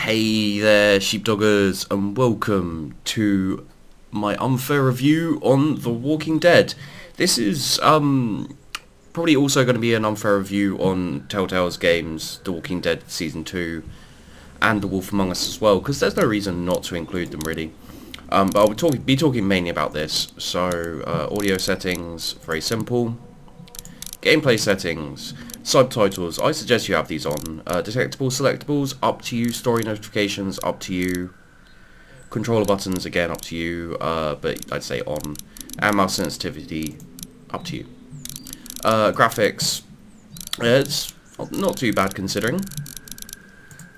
Hey there, sheepdoggers, and welcome to my unfair review on The Walking Dead. This is probably also going to be an unfair review on Telltale's games, The Walking Dead Season 2 and The Wolf Among Us as well, because there's no reason not to include them really. But I'll be talking mainly about this. So, audio settings, very simple. Gameplay settings, subtitles, I suggest you have these on. Detectables, selectables, up to you. Story notifications, up to you. Controller buttons, again, up to you, but I'd say on. And mouse sensitivity, up to you. Graphics, it's not too bad considering.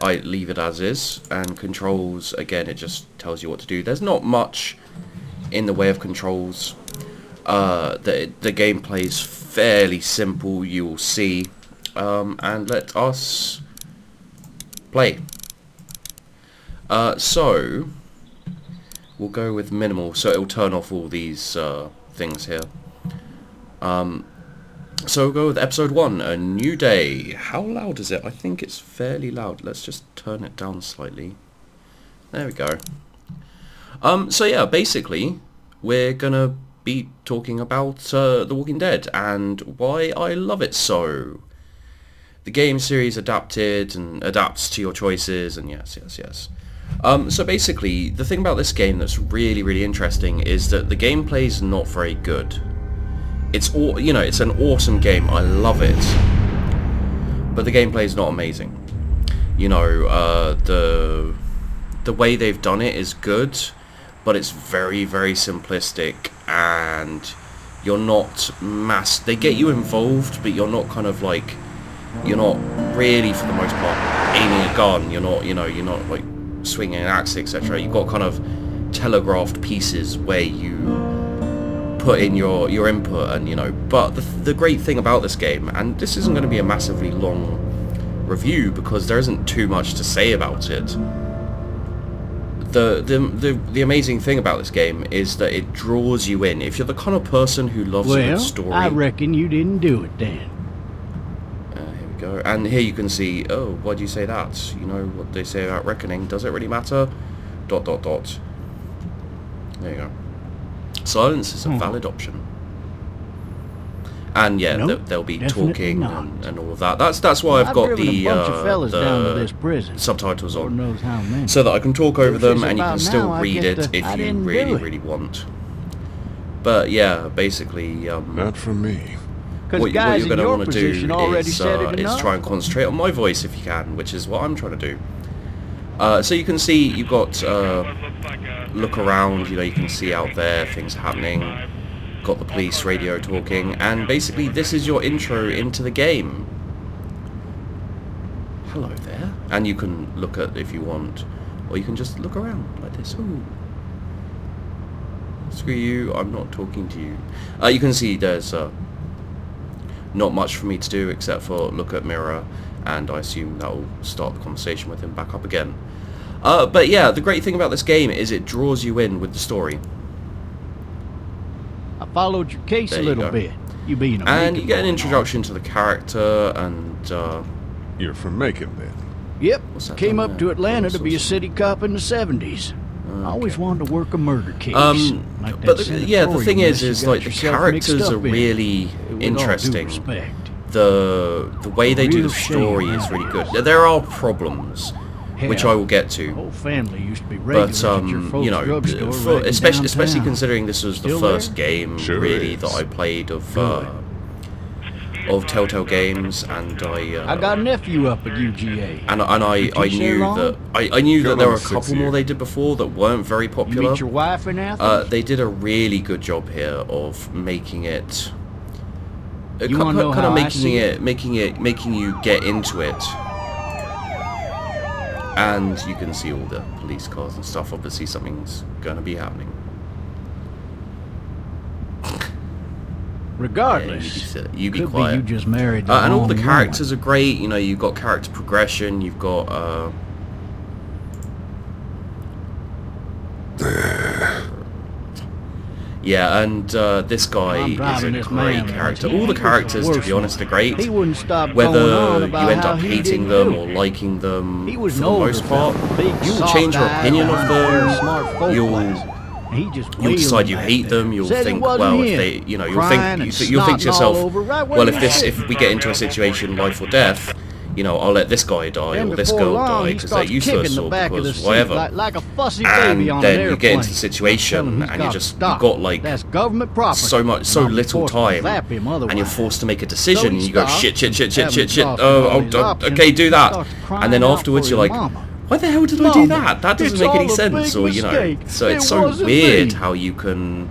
I leave it as is. And controls, again, it just tells you what to do. There's not much in the way of controls. The gameplay's fairly simple, you will see. And let us play. So we'll go with minimal, so it'll turn off all these things here. So we'll go with episode 1, A New Day. How loud is it? I think it's fairly loud. Let's just turn it down slightly. There we go. So yeah, basically we're gonna be talking about The Walking Dead and why I love it so. The game series adapted and adapts to your choices, and yes. So basically, the thing about this game that's really interesting is that the gameplay's not very good. It's it's an awesome game. I love it, but the gameplay's not amazing. The way they've done it is good, but it's very simplistic, and you're not they get you involved, but you're not kind of like, you're not really, for the most part, aiming a gun. You're not like swinging an axe, etc. You've got kind of telegraphed pieces where you put in your input, and but the great thing about this game, and this isn't going to be a massively long review because there isn't too much to say about it. The amazing thing about this game is that it draws you in. If you're the kind of person who loves a good story... I reckon you didn't do it then. Here we go. And here you can see, oh, why do you say that? You know what they say about reckoning. Does it really matter? ... There you go. Silence is a valid option. And yeah, they'll be talking and all of that. That's why I've got the subtitles on, so that I can talk over them and you can still read it if you really want. But yeah, basically, not for me. What you're going to want to do is try and concentrate on my voice if you can, which is what I'm trying to do. So you can see you've got look around. You can see out there things happening. Got the police radio talking, and basically this is your intro into the game. Hello there. And you can look at if you want, or you can just look around like this. Ooh. Screw you, I'm not talking to you. You can see there's not much for me to do except for look at mirror, and I assume that will start the conversation with him back up again. But yeah, the great thing about this game is it draws you in with the story. I followed your case a little bit. You being a and you get an introduction to the character, and you're from Macon then? Yep. Came up to Atlanta to be a city cop in the 70s. I always wanted to work a murder case. Like but the thing is like the characters are really interesting. The way they do the story is really good. There are problems, which I will get to. Whole family used to be but especially considering this was the first game really that I played of Telltale games, and I got a nephew up at UGA. And I knew that there were a couple more they did before that weren't very popular. You meet your wife in Athens? They did a really good job here of making it making you get into it. And you can see all the police cars and stuff. Obviously something's going to be happening. Regardless, yeah, you be quiet. You just married and all the characters are great. You've got character progression. You've got Yeah, and this guy is a great character. All the characters, to be honest, are great. Whether you end up hating them or liking them, for the most part, you'll change your opinion of them. You'll decide you hate them. You'll think, well, if they, you know, you'll think to yourself, well, if we get into a situation, life or death, you know, I'll let this guy die or this girl die because they're useless or because whatever. And then you get into the situation and you've got like so little time and you're forced to make a decision and you go shit. Oh, okay, do that. And then afterwards you're like, why the hell did I do that? That doesn't make any sense, or you know. So it's so weird how you can.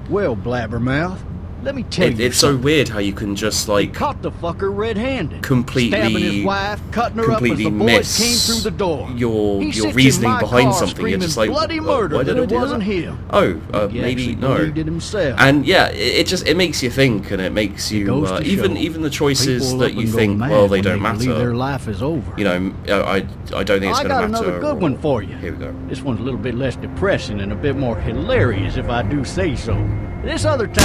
Well, blabbermouth. Let me tell you. It's so weird how you can just like caught the fucker red-handed, completely his wife, cutting her up as the boys came through the door. Your reasoning behind something. You're just like, bloody murder, why did I do wasn't that? him. Oh, maybe no. It himself. And yeah, it makes you think, and it makes you even the choices that you think, well, they don't matter. Their life is over. You know, I don't think it's going to matter. I got another good one for you. Here we go. This one's a little bit less depressing and a bit more hilarious, if I do say so. This other time.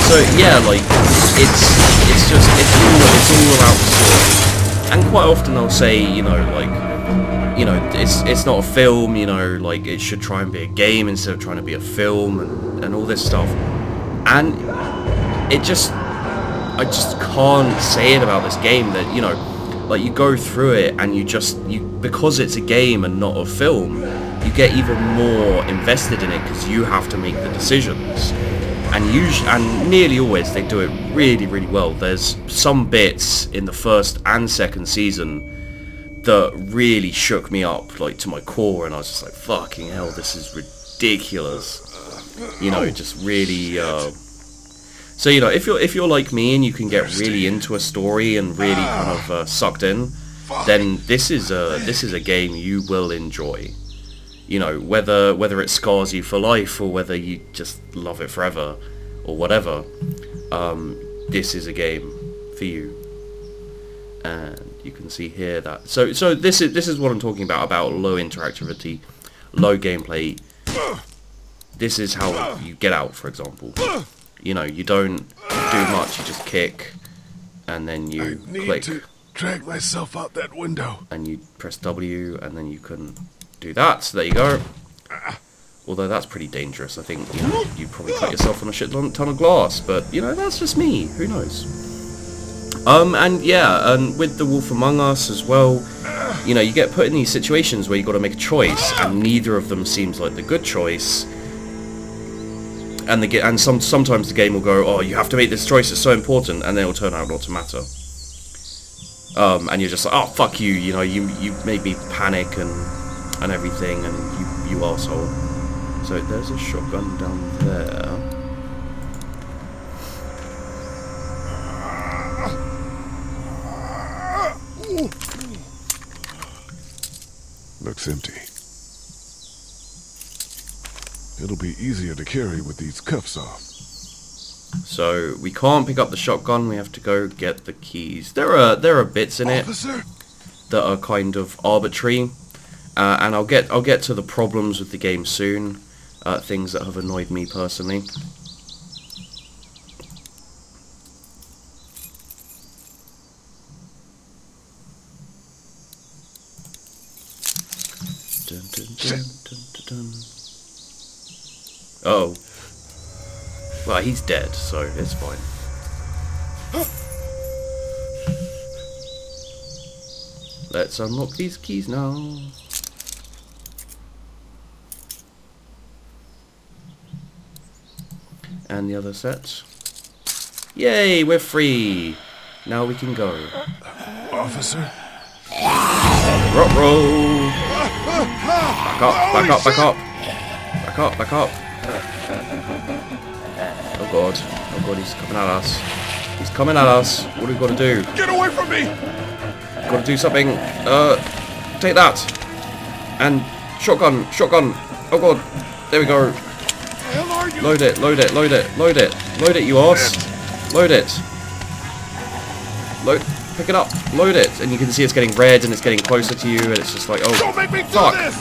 So yeah, like it's all about the story. And quite often I'll say, you know, it's not a film, you know, like it should try and be a game instead of trying to be a film and all this stuff. And I just can't say it about this game that, you know, like you go through it and because it's a game and not a film, you get even more invested in it because you have to make the decisions. And nearly always they do it really, really well. There's some bits in the first and second season that really shook me up, like to my core, and I was just like, fucking hell, this is ridiculous. You know, just really. So you know, if you're like me and you can get really into a story and really kind of sucked in, then this is a game you will enjoy. You know, whether it scars you for life or whether you just love it forever or whatever, this is a game for you. And you can see here that so this is what I'm talking about low interactivity, low gameplay. This is how you get out, for example. You know, you don't do much, you just kick and then you click. To drag myself out that window. And you press W and then you can do that, so there you go. Although that's pretty dangerous. I think, you know, you probably cut yourself on a shit ton of glass, but you know, that's just me, who knows. And yeah, and with The Wolf Among Us as well, you know, you get put in these situations where you got to make a choice and neither of them seems like the good choice. And sometimes the game will go, oh, you have to make this choice, it's so important, and then it'll turn out not to matter. And you're just like, oh, fuck you, you know, you made me panic and everything, and you arsehole. So there's a shotgun down there. Looks empty. It'll be easier to carry with these cuffs off. So we can't pick up the shotgun, we have to go get the keys. There are bits in it that are kind of arbitrary. And I'll get to the problems with the game soon, things that have annoyed me personally. Dun, dun, dun, dun, dun, dun. Oh, well, he's dead, so it's fine. Let's unlock these keys now. And the other set. Yay, we're free. Now we can go. Officer? Ruh-roh. Back up, back up, back up. Back up, back up. Oh god. Oh god, he's coming at us. He's coming at us. What do we got to do? Get away from me! Got to do something. Take that. And shotgun, shotgun. Oh god. There we go. Load it, load it, load it, load it. Load it, you arse. Load it. Load. Pick it up. Load it. And you can see it's getting red and it's getting closer to you and it's just like, oh, Don't make me do fuck. this!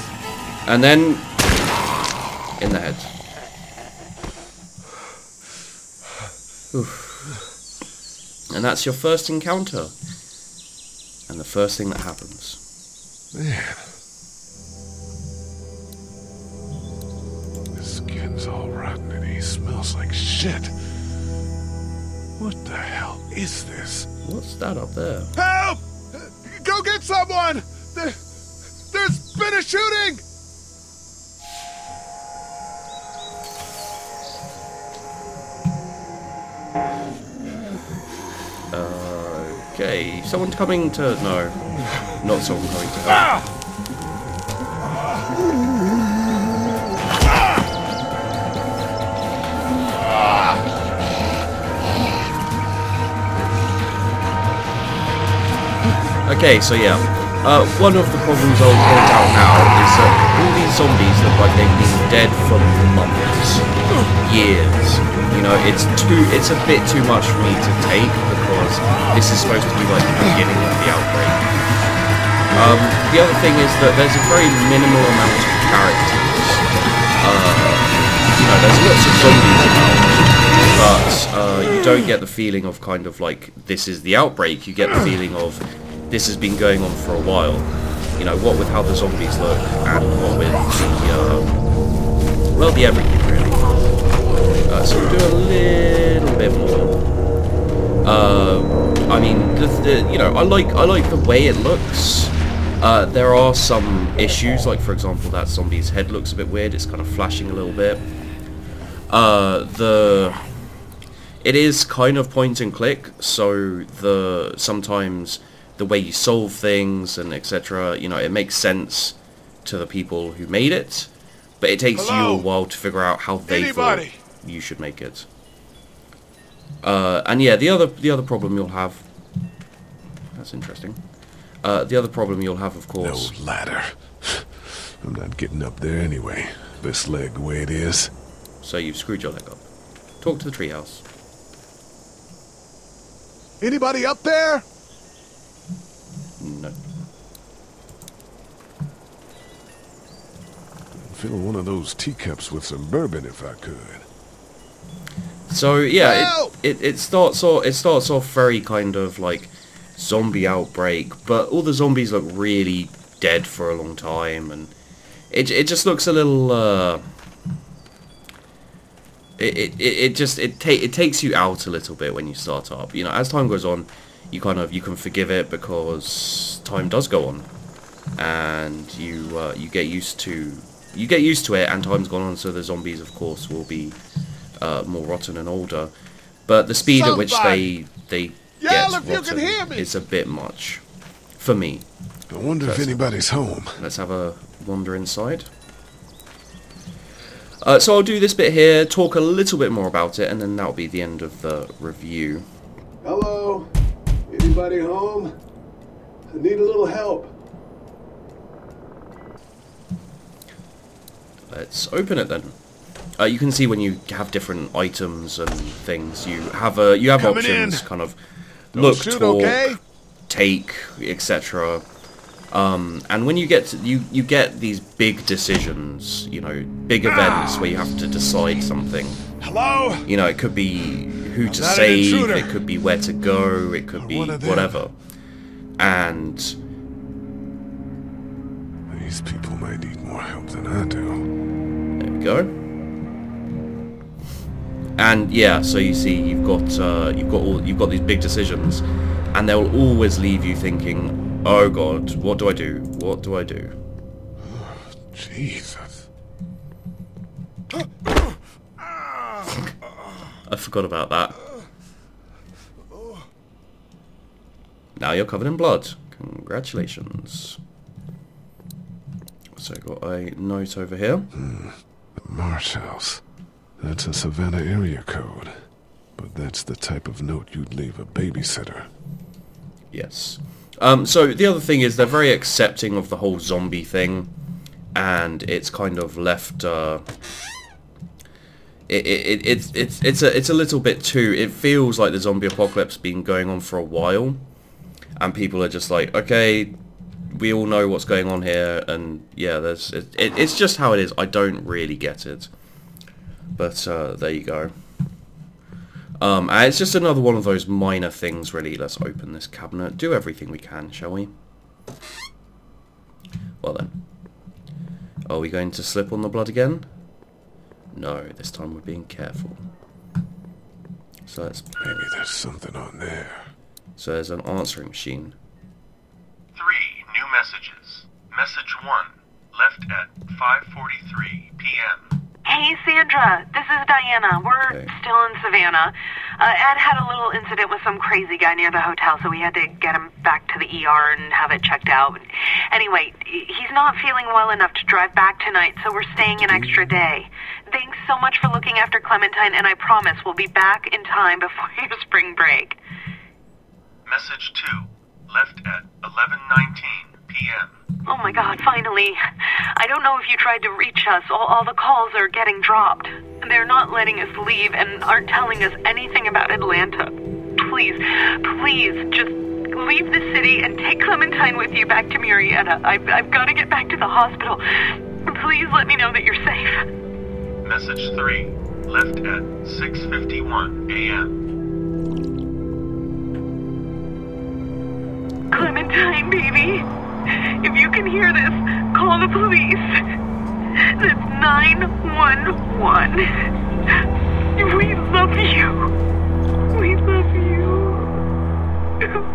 And then... in the head. Oof. And that's your first encounter. And the first thing that happens. Man. His skin's all rotten and he smells like shit. What the hell is this? What's that up there? Help! Go get someone! There's been a shooting! Okay, someone coming to... no. Not someone coming to help. Okay, so yeah. One of the problems I'll point out now is that all these zombies look like they've been dead for months. Years. You know, it's a bit too much for me to take because this is supposed to be like the beginning of the outbreak. The other thing is that there's a very minimal amount of characters. You know, there's lots of zombies about, but you don't get the feeling of kind of like this is the outbreak. You get the feeling of this has been going on for a while. You know, what with how the zombies look and what with the well, the everything really. So we'll do a little bit more. I mean, you know, I like the way it looks. There are some issues, like for example, that zombie's head looks a bit weird. It's kind of flashing a little bit. It is kind of point and click, so sometimes the way you solve things and etc. You know, it makes sense to the people who made it, but it takes you a while to figure out how they thought you should make it. And yeah, the other problem you'll have. That's interesting. The other problem you'll have, of course. No ladder. I'm not getting up there anyway. This leg the way it is. So you've screwed your leg up. Talk to the treehouse. Anybody up there? No. I'd fill one of those teacups with some bourbon if I could. So yeah, it starts off very kind of like zombie outbreak, but all the zombies look really dead for a long time, and it just looks a little it takes you out a little bit when you start up. You know, as time goes on, you can forgive it because time does go on, and you get used to it, and time's gone on, so the zombies of course will be more rotten and older, but the speed at which they get rotten is a bit much for me. I wonder if anybody's home. Let's have a wander inside. So I'll do this bit here, talk a little bit more about it, and then that'll be the end of the review. Hello? Anybody home? I need a little help. Let's open it then. You can see when you have different items and things, you have options, kind of look, talk, take, etc. And when you get to, you get these big decisions, you know, big events where you have to decide something. Hello? You know, it could be who to save, it could be where to go, it could be whatever. And these people might need more help than I do. there we go. And yeah, so you see, you've got these big decisions, and they'll always leave you thinking, "Oh God, what do I do? What do I do?" Jesus. I forgot about that. Now you're covered in blood. Congratulations. So I've got a note over here. The Marsh House. That's a Savannah area code. But that's the type of note you'd leave a babysitter. Yes. So the other thing is they're very accepting of the whole zombie thing, and it's kind of left. It's a little bit too. It feels like the zombie apocalypse has been going on for a while, and people are just like, okay, we all know what's going on here, and yeah, it's just how it is. I don't really get it, but there you go. And it's just another one of those minor things, really. Let's open this cabinet, do everything we can, shall we? Well then, are we going to slip on the blood again? No, this time we're being careful. So let's... Maybe there's something on there. So there's an answering machine. 3 new messages. Message 1, left at 5:43 p.m. Hey, Sandra, this is Diana. We're still in Savannah. Ed had a little incident with some crazy guy near the hotel, so we had to get him back to the ER and have it checked out. Anyway, he's not feeling well enough to drive back tonight, so we're staying an extra day. Thanks so much for looking after Clementine, and I promise we'll be back in time before your spring break. Message 2, left at 11:19 p.m. Oh my God, finally. I don't know if you tried to reach us. All the calls are getting dropped. They're not letting us leave and aren't telling us anything about Atlanta. Please, just leave the city and take Clementine with you back to Marietta. I've got to get back to the hospital. Please let me know that you're safe. Message 3, left at 6:51 a.m. Clementine, baby. If you can hear this, call the police. That's 911. We love you. We love you.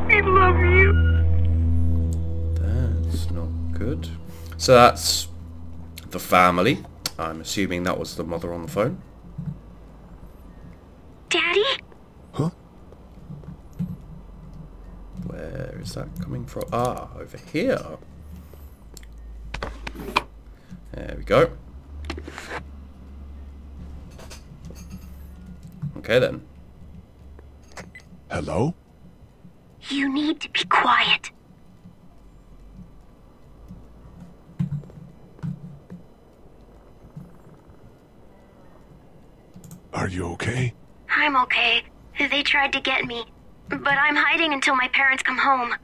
We love you. That's not good. So that's the family. I'm assuming that was the mother on the phone. Daddy? Huh? Where is that coming from? Ah, over here. There we go. Okay then. Hello? You need to be quiet. Are you okay? I'm okay. They tried to get me, but I'm hiding until my parents come home.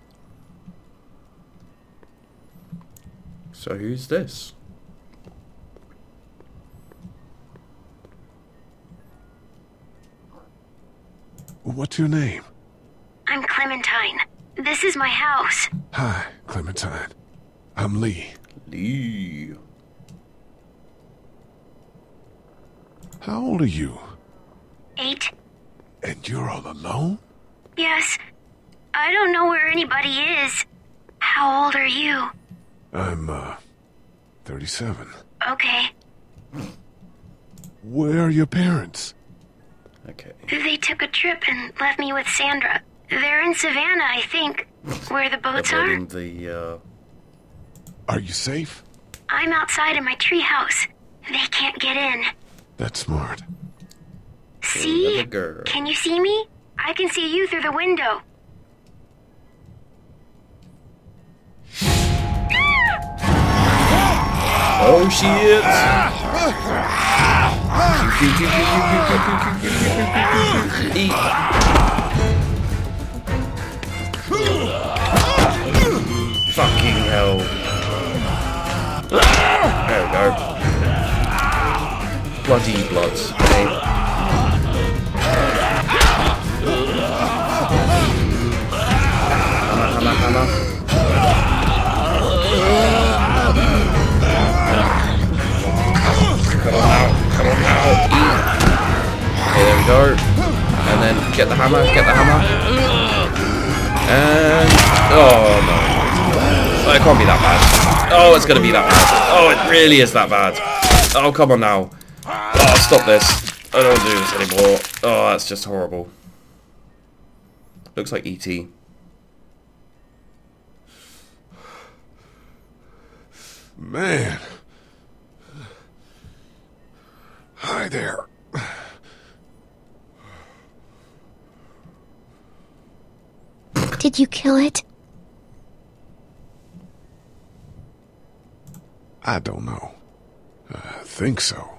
So who's this? What's your name? I'm Clementine. This is my house. Hi, Clementine. I'm Lee. Lee. How old are you? 8. And you're all alone? Yes. I don't know where anybody is. How old are you? I'm, 37. Okay. Where are your parents? Okay. They took a trip and left me with Sandra. They're in Savannah, I think. Where the boats They're are? building the, Are you safe? I'm outside in my treehouse. They can't get in. That's smart. See? Another girl. Can you see me? I can see you through the window. Oh shit! Eat. Fucking hell. There we go. Bloody bloods. Okay. Hammer. Come on now. Okay, there we go. And then get the hammer. And oh no. Oh, it can't be that bad. Oh, it's gonna be that bad. Oh, it really is that bad. Oh, come on now. Oh, stop this. I don't do this anymore. Oh, that's just horrible. Looks like E.T. Man. Hi there. Did you kill it? I don't know. I think so.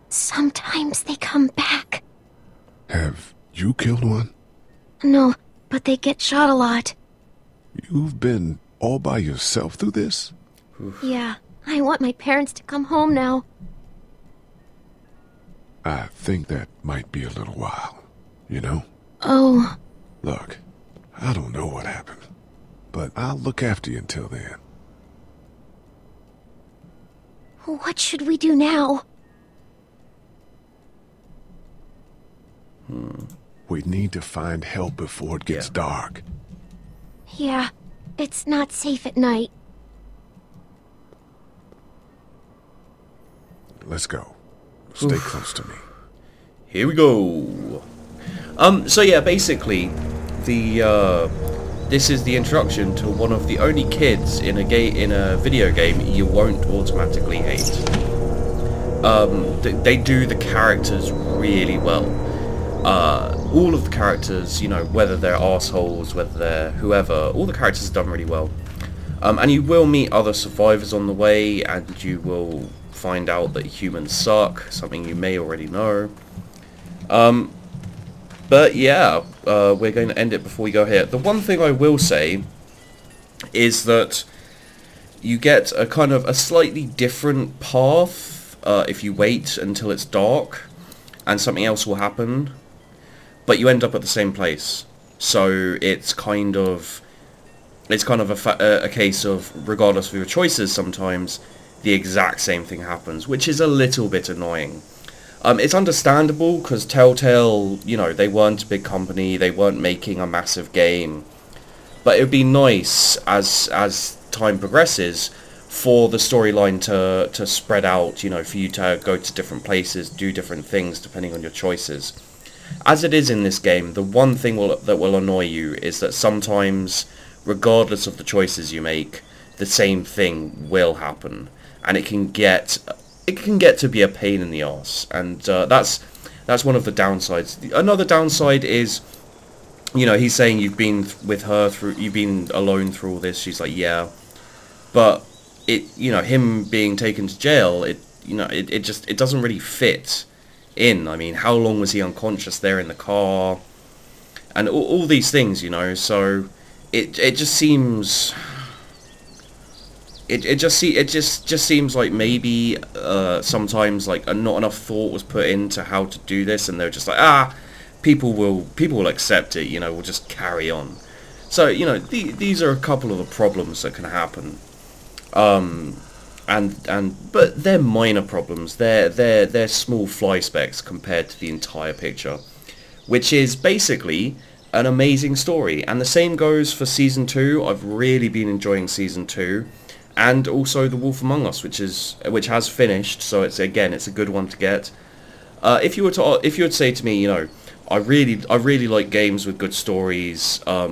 Sometimes they come back. Have you killed one? No, but they get shot a lot. You've been all by yourself through this? Yeah, I want my parents to come home now. I think that might be a little while, you know? Oh. Look, I don't know what happened, but I'll look after you until then. What should we do now? We need to find help before it gets dark. Yeah, it's not safe at night. Let's go. Stay close to me. Here we go. So yeah, basically, this is the introduction to one of the only kids in a video game you won't automatically hate. They do the characters really well. All of the characters, you know, whether they're assholes, whether they're whoever, all the characters are done really well. And you will meet other survivors on the way, and you will find out that humans suck, something you may already know. But yeah, we're going to end it before we go here. The one thing I will say is that you get a kind of a slightly different path if you wait until it's dark, and something else will happen, but you end up at the same place. So it's kind of a case of, regardless of your choices, sometimes the exact same thing happens, which is a little bit annoying. It's understandable, because Telltale, you know, they weren't a big company, they weren't making a massive game. But it would be nice, as time progresses, for the storyline to spread out, you know, for you to go to different places, do different things, depending on your choices. As it is in this game, the one thing that will annoy you is that sometimes, regardless of the choices you make, the same thing will happen. And it can get to be a pain in the arse, and that's one of the downsides. Another downside is, you know, he's saying you've been with her you've been alone through all this. She's like, yeah, but you know, him being taken to jail, it doesn't really fit in. I mean, how long was he unconscious there in the car, and all these things, you know? So it just seems. It just seems like maybe sometimes like not enough thought was put into how to do this, and they're just like, people will accept it, you know, we'll just carry on. So, you know, these are a couple of the problems that can happen, but they're minor problems. They're small fly specks compared to the entire picture, which is basically an amazing story. And the same goes for Season 2. I've really been enjoying Season 2. And also The Wolf Among Us, which has finished, so it's a good one to get. If you were to say to me, you know, I really like games with good stories. I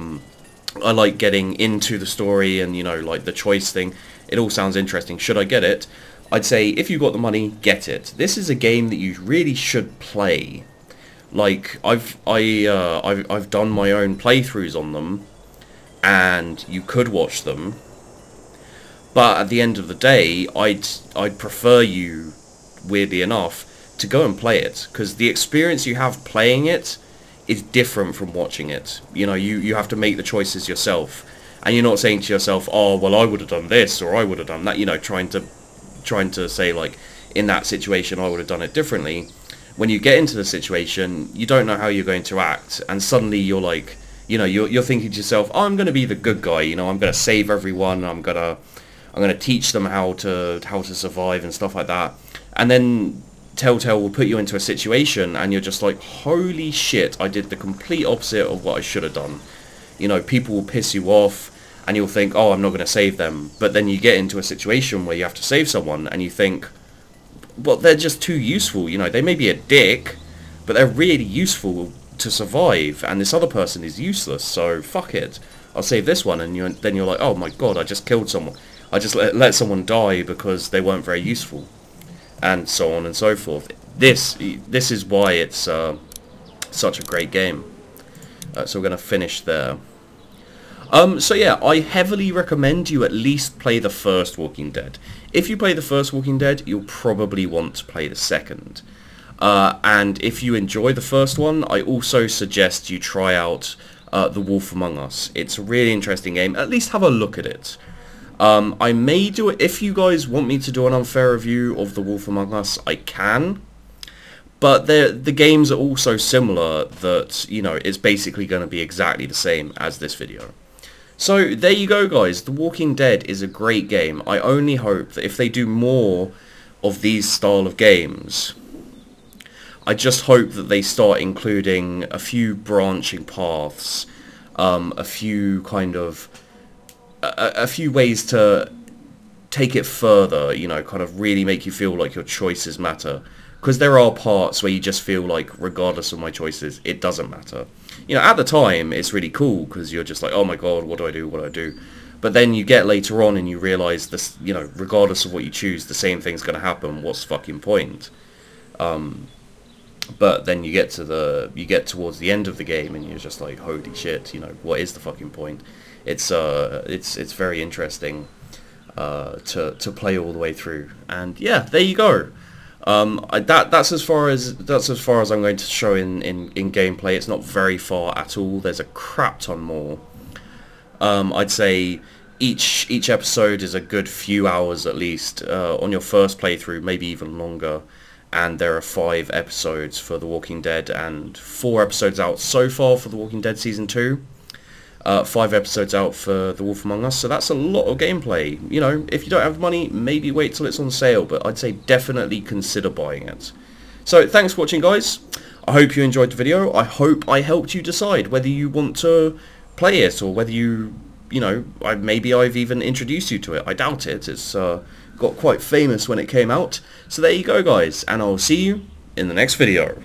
like getting into the story, and, you know, like the choice thing. It all sounds interesting. Should I get it? I'd say if you got the money, get it. This is a game that you really should play. Like I've done my own playthroughs on them, and you could watch them. But at the end of the day, I'd prefer you, weirdly enough, to go and play it, because the experience you have playing it is different from watching it. You know, you have to make the choices yourself, and you're not saying to yourself, oh, well, I would have done this, or I would have done that, you know, trying to say, like, in that situation, I would have done it differently. When you get into the situation, you don't know how you're going to act, and suddenly you're like, you know, you're thinking to yourself, oh, I'm going to be the good guy, you know, I'm going to save everyone, I'm going to teach them how to survive and stuff like that. And then Telltale will put you into a situation, and you're just like, holy shit, I did the complete opposite of what I should have done. You know, people will piss you off, and you'll think, oh, I'm not going to save them. But then you get into a situation where you have to save someone, and you think, well, they're just too useful. You know, they may be a dick, but they're really useful to survive, and this other person is useless, so fuck it. I'll save this one, and then you're like, oh my god, I just killed someone. I just let someone die because they weren't very useful, and so on and so forth. This is why it's such a great game. So we're going to finish there. So yeah, I heavily recommend you at least play the first Walking Dead. If you play the first Walking Dead, you'll probably want to play the second. And if you enjoy the first one, I also suggest you try out The Wolf Among Us. It's a really interesting game. At least have a look at it. I may do it if you guys want me to do an unfair review of The Wolf Among Us. I can. But the games are also similar that, you know, it's basically going to be exactly the same as this video. So there you go, guys. The Walking Dead is a great game. I only hope that if they do more of these style of games, I just hope that they start including a few branching paths, a few kind of a few ways to take it further, you know, kind of really make you feel like your choices matter. Because there are parts where you just feel like, regardless of my choices, it doesn't matter. You know, at the time, it's really cool, because you're just like, oh my god, what do I do, what do I do? But then you get later on and you realise, this, you know, regardless of what you choose, the same thing's going to happen, what's the fucking point? But then you get towards the end of the game and you're just like, holy shit, you know, what is the fucking point? It's very interesting to play all the way through. And yeah, there you go. That's as far as I'm going to show in gameplay. It's not very far at all. There's a crap ton more. I'd say each episode is a good few hours at least on your first playthrough, maybe even longer. And there are 5 episodes for The Walking Dead and 4 episodes out so far for The Walking Dead Season 2. 5 episodes out for The Wolf Among Us, so that's a lot of gameplay. You know, if you don't have money, maybe wait till it's on sale, but I'd say definitely consider buying it. So, thanks for watching, guys. I hope you enjoyed the video. I hope I helped you decide whether you want to play it, or whether you know, maybe I've even introduced you to it. I doubt it. It's got quite famous when it came out. So there you go, guys, and I'll see you in the next video.